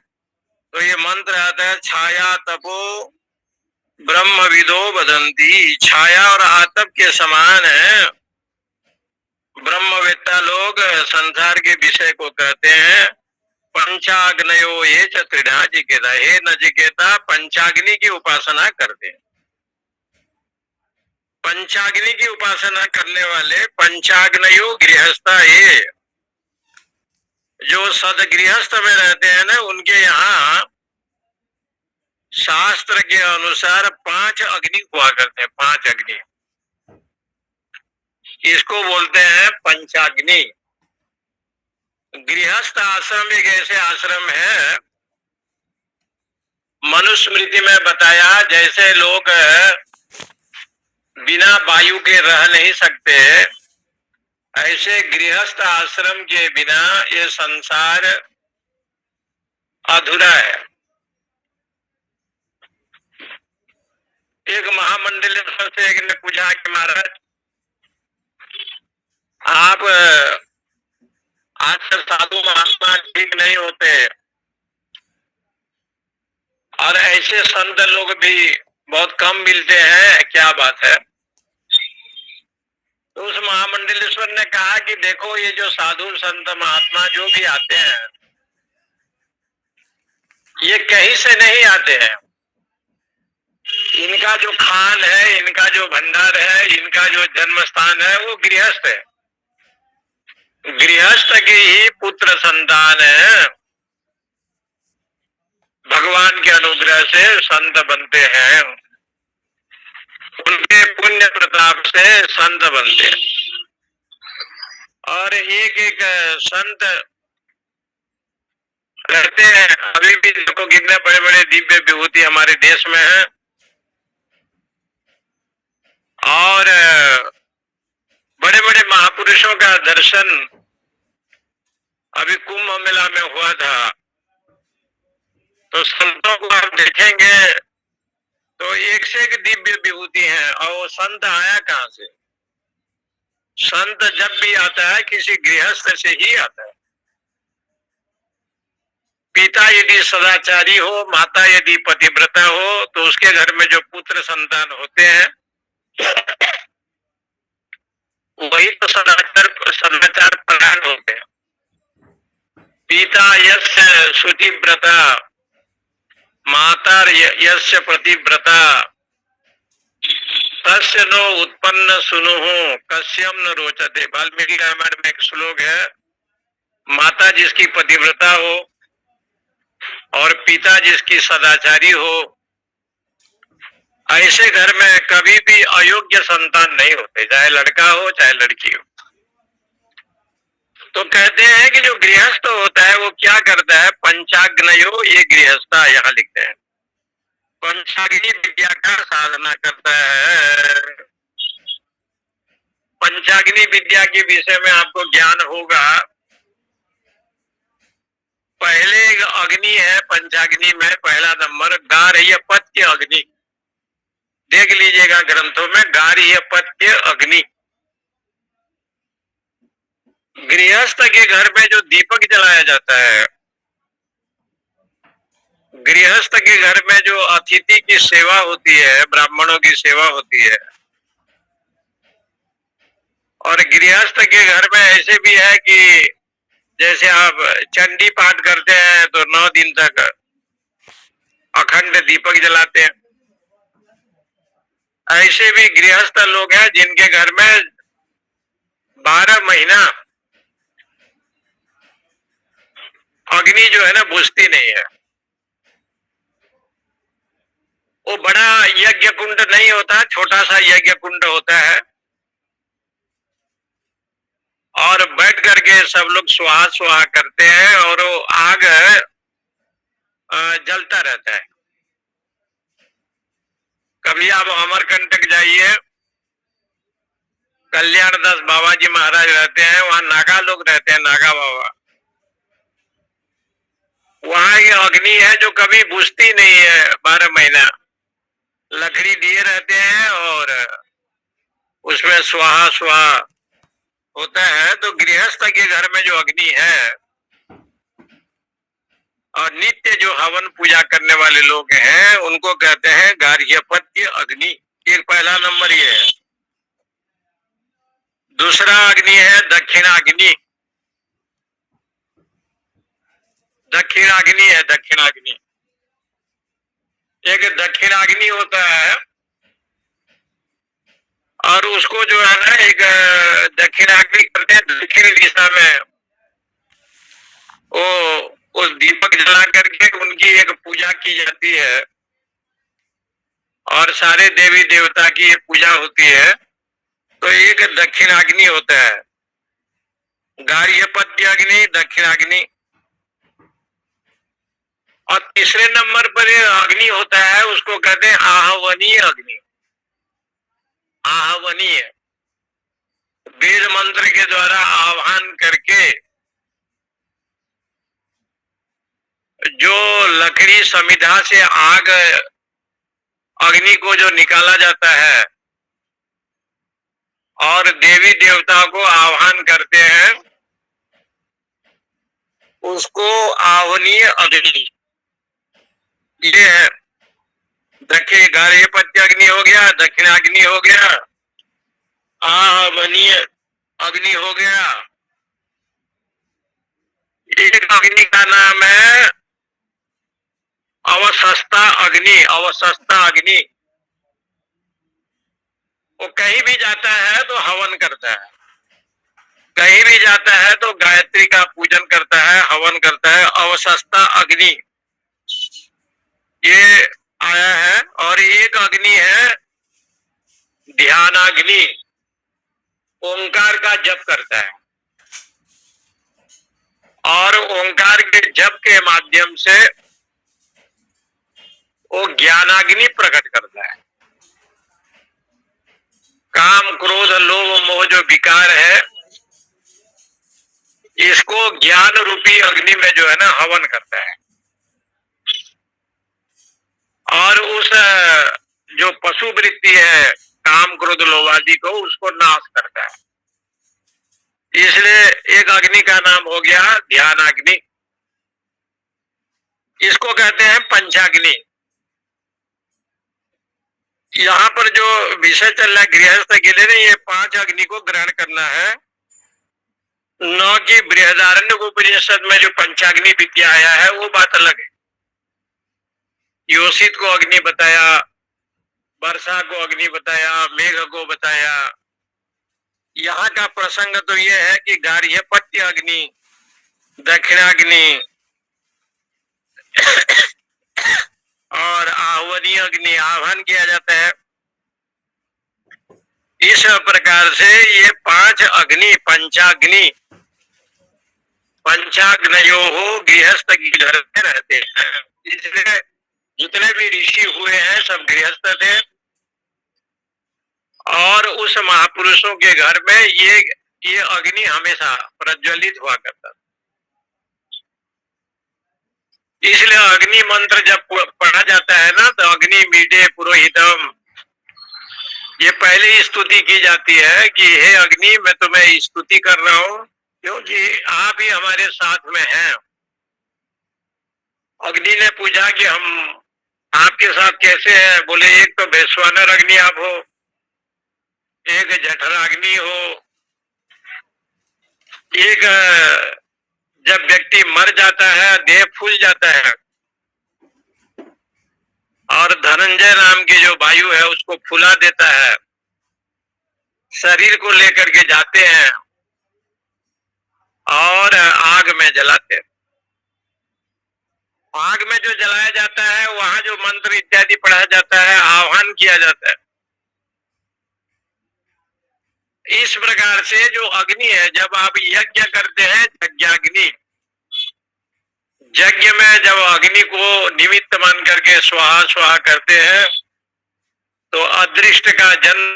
Speaker 1: तो ये मंत्र आता है, छाया तपो ब्रह्मविदो वदंती। छाया और आतप के समान है। ब्रह्मवेत्ता लोग संसार के विषय को कहते हैं पंचाग्नयो ये त्रिधा जिकेता। हे नचिकेता, पंचाग्नि की उपासना करते हैं। पंचाग्नि की उपासना करने वाले पंचाग्नयो गृहस्था, ये जो सदगृहस्थ में रहते हैं ना, उनके यहाँ शास्त्र के अनुसार 5 अग्नि हुआ करते हैं। 5 अग्नि, इसको बोलते हैं पंचाग्नि। गृहस्थ आश्रम एक ऐसे आश्रम है, मनुस्मृति में बताया, जैसे लोग बिना वायु के रह नहीं सकते, ऐसे गृहस्थ आश्रम के बिना ये संसार अधूरा है। एक महामंडलेश्वर से एक ने पूछा कि महाराज, आप आजकल साधु महात्मा ठीक नहीं होते और ऐसे संत लोग भी बहुत कम मिलते हैं, क्या बात है? तो उस महामंडलेश्वर ने कहा कि देखो, ये जो साधु संत महात्मा जो भी आते हैं, ये कहीं से नहीं आते हैं। इनका जो खान है, इनका जो भंडार है, इनका जो जन्म स्थान है, वो गृहस्थ है। गृहस्थ के ही पुत्र संतान है, भगवान के अनुग्रह से संत बनते हैं, उनके पुण्य प्रताप से संत बनते हैं। और एक एक संत रहते हैं। अभी भी देखो कितने बड़े बड़े दिव्य विभूति हमारे देश में है, और बड़े बड़े महापुरुषों का दर्शन अभी कुंभ मेला में हुआ था। तो संतों को आप देखेंगे तो एक से एक दिव्य विभूति है। और वो संत आया कहाँ से? संत जब भी आता है किसी गृहस्थ से ही आता है। पिता यदि सदाचारी हो, माता यदि पतिव्रता हो, तो उसके घर में जो पुत्र संतान होते हैं वही तो सदाचार परायण होते हैं। पिता यस्य शुचिव्रता, माता यस्य पतिव्रता, तस्य नो उत्पन्न सुनुहु कस्यम न रोचते। वाल्मीकि रामायण में एक श्लोक है, माता जिसकी पतिव्रता हो और पिता जिसकी सदाचारी हो, ऐसे घर में कभी भी अयोग्य संतान नहीं होते, चाहे लड़का हो चाहे लड़की हो। तो कहते हैं कि जो गृहस्थ होता है वो क्या करता है? पंचाग्नयो ये गृहस्था, यहाँ लिखते हैं, पंचाग्नि विद्या का साधना करता है। पंचाग्नि विद्या के विषय में आपको ज्ञान होगा। पहले एक अग्नि है पंचाग्नि में, पहला नंबर गार्हपत्य अग्नि। देख लीजिएगा ग्रंथों में, गार्हपत्य अग्नि। गृहस्थ के घर में जो दीपक जलाया जाता है, गृहस्थ के घर में जो अतिथि की सेवा होती है, ब्राह्मणों की सेवा होती है, और गृहस्थ के घर में ऐसे भी है कि जैसे आप चंडी पाठ करते हैं तो 9 दिन तक अखंड दीपक जलाते हैं। ऐसे भी गृहस्थ लोग हैं जिनके घर में 12 महीना अग्नि जो है ना बुझती नहीं है। वो बड़ा यज्ञ कुंड नहीं होता, छोटा सा यज्ञ कुंड होता है, और बैठ करके सब लोग स्वाहा स्वाहा करते हैं और वो आग जलता रहता है। कभी आप अमरकंटक जाइए, कल्याण दास बाबा जी महाराज रहते हैं, वहां नागा लोग रहते हैं, नागा बाबा। वहां ये अग्नि है जो कभी बुझती नहीं है, 12 महीना लकड़ी दिए रहते हैं और उसमें स्वाहा स्वाहा होता है तो गृहस्थ के घर में जो अग्नि है और नित्य जो हवन पूजा करने वाले लोग हैं उनको कहते हैं गार्हपत्य अग्नि। एक पहला नंबर ये है। दूसरा अग्नि है दक्षिणाग्नि। दक्षिणाग्नि है, दक्षिणाग्नि। एक दक्षिणाग्नि होता है और उसको जो है ना एक दक्षिणाग्नि करते हैं दक्षिण दिशा में, वो उस दीपक जला करके उनकी एक पूजा की जाती है और सारे देवी देवता की ये पूजा होती है। तो एक दक्षिणाग्नि होता है, गार्हपत्य अग्नि, दक्षिणाग्नि। और तीसरे नंबर पर ये अग्नि होता है उसको कहते हैं आहवनीय अग्नि। आहवनीय, वेद मंत्र के द्वारा आह्वान करके जो लकड़ी समिधा से आग अग्नि को जो निकाला जाता है और देवी देवता को आह्वान करते हैं उसको आहवनीय अग्नि ये है। दक्षिण गार्हपत्य अग्नि हो गया, दक्षिणाग्नि हो गया, आहवनीय अग्नि हो गया। एक अग्नि का नाम है अवशस्ता अग्नि। अवशस्ता अग्नि वो कहीं भी जाता है तो हवन करता है, कहीं भी जाता है तो गायत्री का पूजन करता है, हवन करता है। अवशस्ता अग्नि ये आया है। और एक अग्नि है ध्यानाग्नि, ओंकार का जप करता है और ओंकार के जप के माध्यम से वो ज्ञानाग्नि प्रकट करता है। काम क्रोध लोभ मोह जो विकार है इसको ज्ञान रूपी अग्नि में जो है ना हवन करता है और उस जो पशु वृत्ति है काम क्रोध लोभ आदि को उसको नाश करता है। इसलिए एक अग्नि का नाम हो गया ध्यानाग्नि। इसको कहते हैं पंचाग्नि। यहाँ पर जो विषय चल रहा है गृहस्थ के लिए ये 5 अग्नि को ग्रहण करना है। न कि बृहदारण्य उपनिषद में जो पंचाग्नि विद्या आया है वो बात अलग है। योषित को अग्नि बताया, वर्षा को अग्नि बताया, मेघ को बताया। यहाँ का प्रसंग तो ये है कि गार्हपत्य अग्नि, दक्षिणाग्नि और आहवनीय अग्नि आह्वान किया जाता है। इस प्रकार से ये 5 अग्नि पंचाग्नि, पंचाग्नयो हो गृहस्थ की घर में रहते हैं। इसलिए जितने भी ऋषि हुए हैं सब गृहस्थ थे और उस महापुरुषों के घर में ये अग्नि हमेशा प्रज्वलित हुआ करता था। इसलिए अग्नि मंत्र जब पढ़ा जाता है ना तो अग्नि मीडे पुरोहितम, ये पहले ही स्तुति की जाती है कि हे अग्नि मैं तुम्हें स्तुति कर रहा हूं क्योंकि आप ही हमारे साथ में हैं। अग्नि ने पूछा कि हम आपके साथ कैसे हैं? बोले एक तो वैश्वानर अग्नि आप हो, एक जठराग्नि हो, एक जब व्यक्ति मर जाता है देह फूल जाता है और धनंजय नाम की जो वायु है उसको फुला देता है, शरीर को लेकर के जाते हैं और आग में जलाते हैं। आग में जो जलाया जाता है वहां जो मंत्र इत्यादि पढ़ा जाता है, आह्वान किया जाता है। इस प्रकार से जो अग्नि है जब आप यज्ञ करते हैं यज्ञाग्नि, यज्ञ में जब अग्नि को निमित्त मान करके स्वाहा स्वाहा करते हैं तो अदृष्ट का जन्म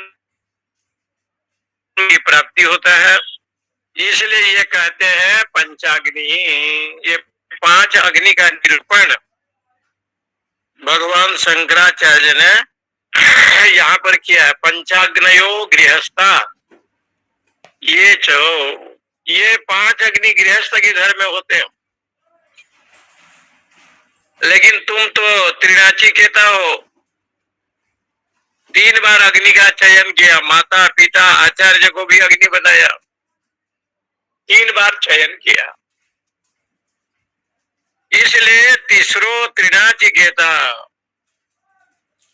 Speaker 1: की प्राप्ति होता है। इसलिए ये कहते हैं पंचाग्नि। ये 5 अग्नि का निरूपण भगवान शंकराचार्य ने यहाँ पर किया है। पंचाग्नयो गृहस्था, ये ये 5 अग्नि गृहस्थ के घर में होते हैं, लेकिन तुम तो त्रिनाची कहता हो। 3 बार अग्नि का चयन किया, माता पिता आचार्य को भी अग्नि बनाया, 3 बार चयन किया। इसलिए तीसरो त्रिनाची कहता।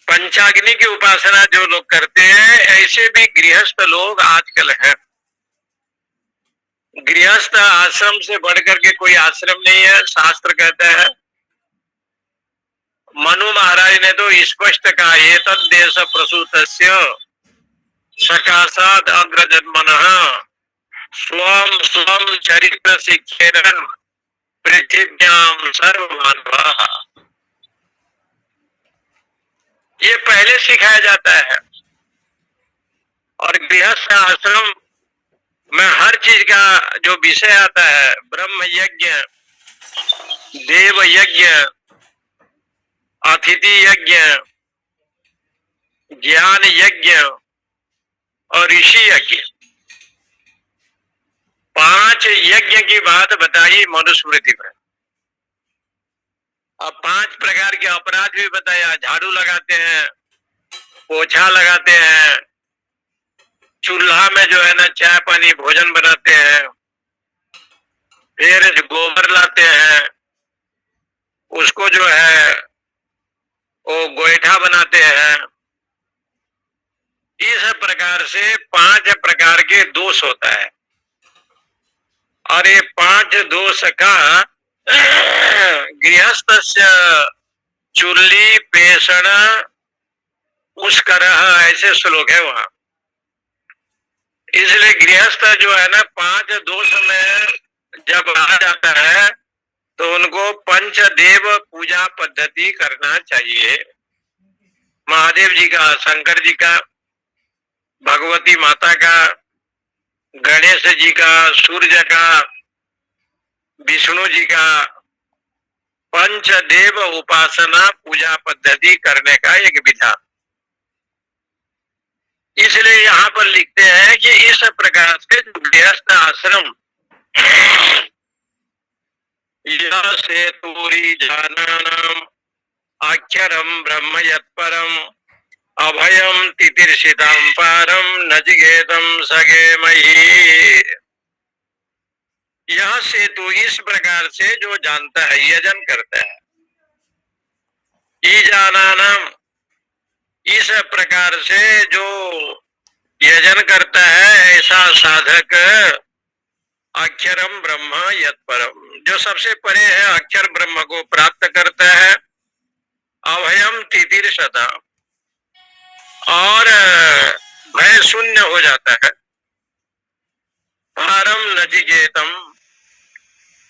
Speaker 1: पंचाग्नि की उपासना जो लोग करते हैं, ऐसे भी गृहस्थ लोग आजकल हैं। गृहस्थ आश्रम से बढ़कर के कोई आश्रम नहीं है, शास्त्र कहता है। मनु महाराज ने तो स्पष्ट कहा, ये तद्देश प्रसूतस्य सकाशाद अग्रजन्मनः स्वम स्वम चरित्र शिक्षेरन् पृथिव्याम सर्वमानवाः। ये पहले सिखाया जाता है। और गृहस्थ आश्रम में हर चीज का जो विषय आता है, ब्रह्म यज्ञ, देव यज्ञ, अतिथि यज्ञ, ज्ञान यज्ञ और ऋषि यज्ञ, 5 यज्ञ की बात बताई मनुस्मृति में। अब 5 प्रकार के अपराध भी बताया। झाड़ू लगाते हैं, पोछा लगाते हैं, चूल्हा में जो है ना चाय पानी भोजन बनाते हैं, फिर गोबर लाते हैं, उसको जो है वो गोईठा बनाते हैं। इस प्रकार से 5 प्रकार के दोष होता है। और ये 5 दोष का गृहस्थ चुल्ली पेषण उस्करः ऐसे श्लोक है वहां। इसलिए गृहस्थ जो है ना 5 दोष में जब आ जाता है तो उनको पंचदेव पूजा पद्धति करना चाहिए। महादेव जी का, शंकर जी का, भगवती माता का, गणेश जी का, सूर्य का, विष्णु जी का, पंचदेव उपासना पूजा पद्धति करने का एक विधान। इसलिए यहाँ पर लिखते हैं कि इस प्रकार से गृहस्थ आश्रम यह सेतुरी जानानाम अक्षरम ब्रह्म यत्परम अभयम तितिर्षिताम पारम नचिकेतम सगेमहि। यह सेतु इस प्रकार से जो जानता है, यजन करता है। ईजानानाम इस प्रकार से जो यजन करता है, ऐसा साधक अक्षरम ब्रह्म यत्परम, जो सबसे परे है अक्षर ब्रह्म को प्राप्त करता है। अभयम तितिर्षता, और भय शून्य हो जाता है। पारम नचिकेतम,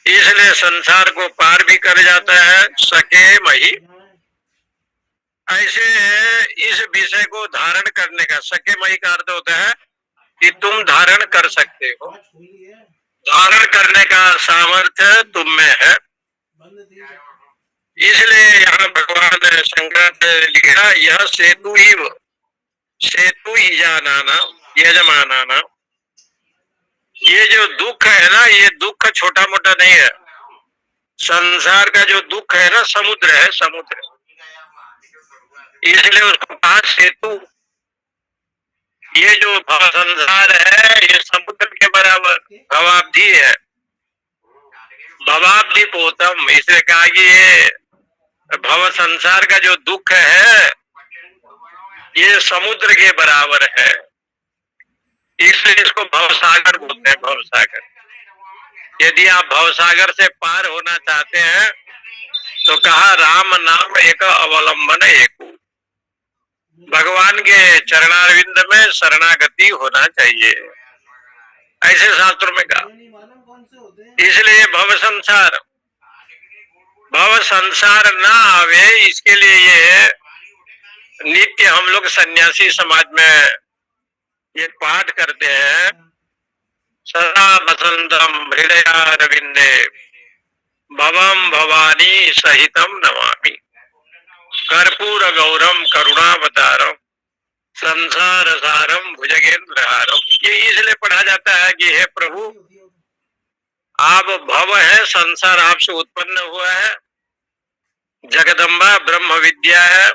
Speaker 1: इसलिए संसार को पार भी कर जाता है। सकेमहि, ऐसे इस विषय को धारण करने का, सकेमहि का अर्थ होता है कि तुम धारण कर सकते हो, धारण करने का सामर्थ्य तुम में है। इसलिए यहाँ भगवान शंकर ने लिखा, यह सेतु इव सेतु ईजानाना यजमानाना। ये जो दुख है ना, ये दुख छोटा मोटा नहीं है। संसार का जो दुख है ना, समुद्र है, समुद्र। इसलिए उसको कहा सेतु। ये जो भव संसार है, ये समुद्र के बराबर भवाब्धि है, भवाब्धि पोतम। इसलिए कहा कि ये भव संसार का जो दुख है, ये समुद्र के बराबर है। इसलिए इसको भवसागर बोलते हैं, भवसागर। यदि आप भवसागर से पार होना चाहते हैं तो कहा राम नाम एक अवलंबन एक, भगवान के चरणारविंद में शरणागति होना चाहिए, ऐसे शास्त्रों में कहा। इसलिए भव संसार ना आवे, इसके लिए ये नित्य हम लोग सन्यासी समाज में ये पाठ करते हैं। सदा वसंतम हृदयारविंदे भवम भवानी सहितम नमामि, कर्पूर गौरम करुणावतारम संसार सारम भुजगेंद्रहारम। ये इसलिए पढ़ा जाता है कि हे प्रभु, आप भव है, संसार आपसे उत्पन्न हुआ है, जगदम्बा ब्रह्म विद्या है,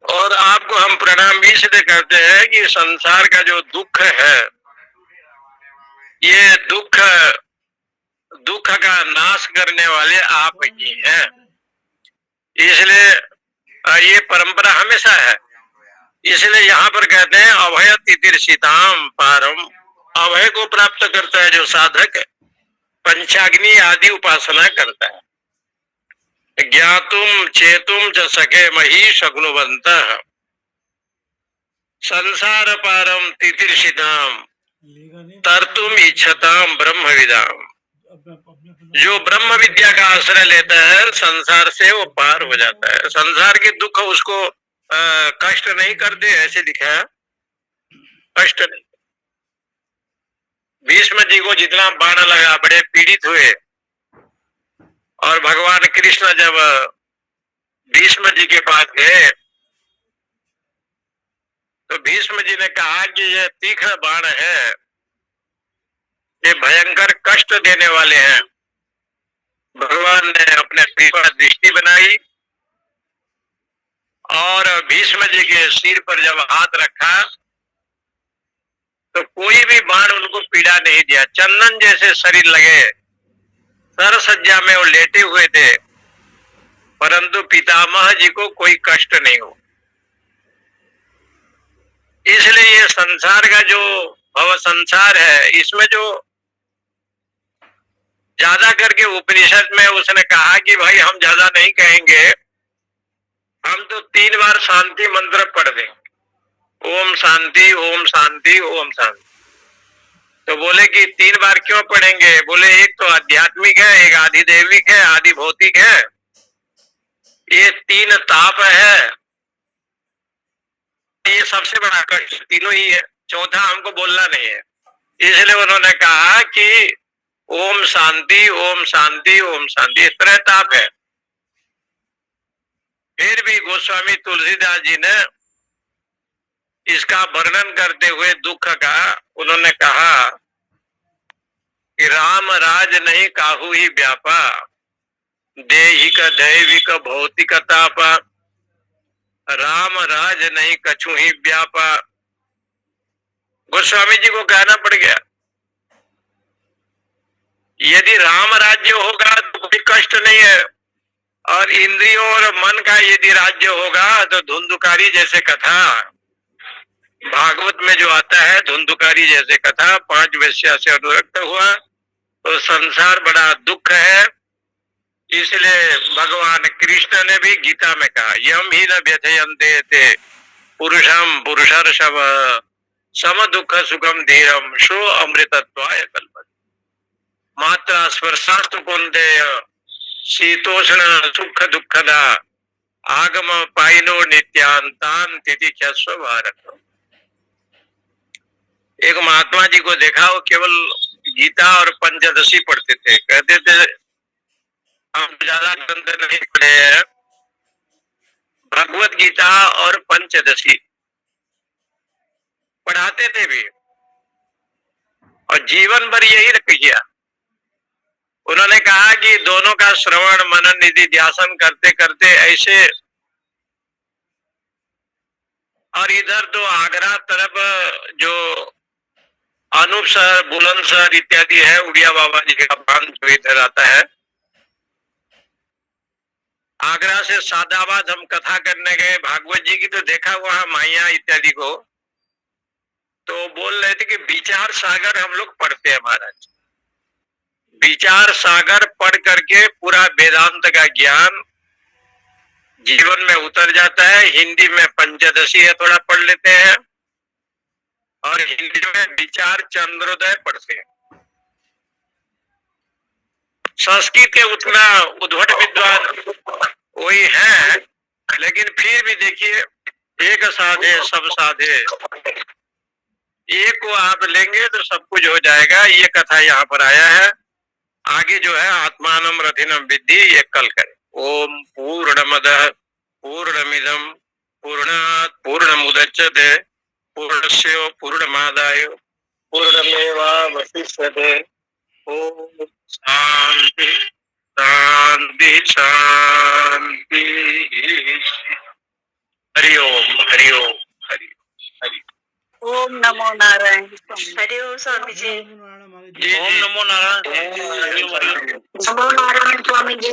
Speaker 1: और आपको हम प्रणाम इसलिए करते हैं कि संसार का जो दुख है, ये दुख का नाश करने वाले आप ही हैं। इसलिए ये परंपरा हमेशा है। इसलिए यहाँ पर कहते हैं अभय तितिर्षिताम पारम। अभय को प्राप्त करता है जो साधक पंचाग्नि आदि उपासना करता है। ज्ञातुम चेतुम च सके मही शग्नुवंतः संसार पारम तितिर्षिताम तरतुम इच्छताम ब्रह्मविदाम। जो ब्रह्म विद्या का आश्रय लेता है संसार से वो पार हो जाता है। संसार के दुख उसको कष्ट नहीं करते, ऐसे लिखा है, कष्ट नहीं। भीष्म जी को जितना बाण लगा बड़े पीड़ित हुए, और भगवान कृष्ण जब भीष्म जी के पास गए तो भीष्म जी ने कहा कि ये तीक्ष्ण बाण है, ये भयंकर कष्ट देने वाले हैं। भगवान ने अपने कृपा दृष्टि बनाई और भीष्म जी के सिर पर जब हाथ रखा तो कोई भी बाण उनको पीड़ा नहीं दिया। चंदन जैसे शरीर लगे, सरसज्जा में वो लेटे हुए थे, परंतु पितामह जी को कोई कष्ट नहीं हो। इसलिए ये संसार का जो भव संसार है, इसमें जो ज्यादा करके उपनिषद में उसने कहा कि भाई हम ज्यादा नहीं कहेंगे, हम तो 3 बार शांति मंत्र पढ़ देंगे, ओम शांति ओम शांति ओम शांति। तो बोले कि 3 बार क्यों पढ़ेंगे? बोले एक तो आध्यात्मिक है, एक आधिदैविक है, आदि भौतिक है, ये 3 ताप है, ये सबसे बड़ा कष्ट तीनों ही है, चौथा हमको बोलना नहीं है। इसलिए उन्होंने कहा कि ओम शांति ओम शांति ओम शांति, इस तरह ताप है। फिर भी गोस्वामी तुलसीदास जी ने इसका वर्णन करते हुए दुख का उन्होंने कहा कि राम राज नहीं काहू ही व्यापा, देहिक दैविक भौतिक तापा, राम राज नहीं कछु ही व्यापा। गोस्वामी जी को कहना पड़ गया, यदि राम राज्य होगा तो कोई कष्ट नहीं है, और इंद्रियों और मन का यदि राज्य होगा तो धुंधुकारी जैसे कथा भागवत में जो आता है, धुंधुकारी जैसे कथा 5 वेश्या से अनुरक्त हुआ तो संसार बड़ा दुख है। इसलिए भगवान कृष्ण ने भी गीता में कहा, यम ही न व्यथयन्ते ते पुरुषम पुरुषर्षभ सम दुख सुखम धीरम शो अमृतत्वाय कल्पते। मात्रा स्पर्शास्तु कौन्तेय शीतोष्ण सुख दुखदा आगम पाइनो नित्यांतान तितिक्षस्व भारत। एक महात्मा जी को देखा, वो केवल गीता और पंचदशी पढ़ते थे। कहते थे हम ज्यादा ग्रंथ नहीं पढ़े हैं, भगवत गीता और पंचदशी पढ़ाते थे भी, और जीवन भर यही किया। उन्होंने कहा कि दोनों का श्रवण मनन निधि ध्यासन करते करते ऐसे, और इधर तो आगरा तरफ जो अनूप सर बुलंद सर इत्यादि है, उड़िया बाबा जी का बांध जो इधर आता है, आगरा से सादाबाद हम कथा करने गए, भागवत जी की तो देखा वहां माइया इत्यादि को, तो बोल रहे थे कि विचार सागर हम लोग पढ़ते हैं महाराज। विचार सागर पढ़ करके पूरा वेदांत का ज्ञान जीवन में उतर जाता है। हिंदी में पंचदशी है, थोड़ा पढ़ लेते हैं, और हिंदी में विचार चंद्रोदय पढ़ते हैं। संस्कृत के उतना उद्भट विद्वान वही है, लेकिन फिर भी देखिए, एक साधे सब साधे, एक को आप लेंगे तो सब कुछ हो जाएगा। ये कथा यहाँ पर आया है। आगे जो है आत्मानम रथिनम विद्धि, ये कल करें। ओम पूर्णमदः पूर्णमिदं पूर्णात् पूर्णमुदच्यते पूर्णस्य पूर्णमादाय पूर्णमेवावशिष्यते। ओम शांति शांति शांति। हरि ओम हरि ओम हरि हरि।
Speaker 3: ओम नमो नारायण। हरि ओम स्वामी जी।
Speaker 2: नारायण हमारे
Speaker 1: ओम नमो नारायण।
Speaker 3: नमो नारायण स्वामी जी।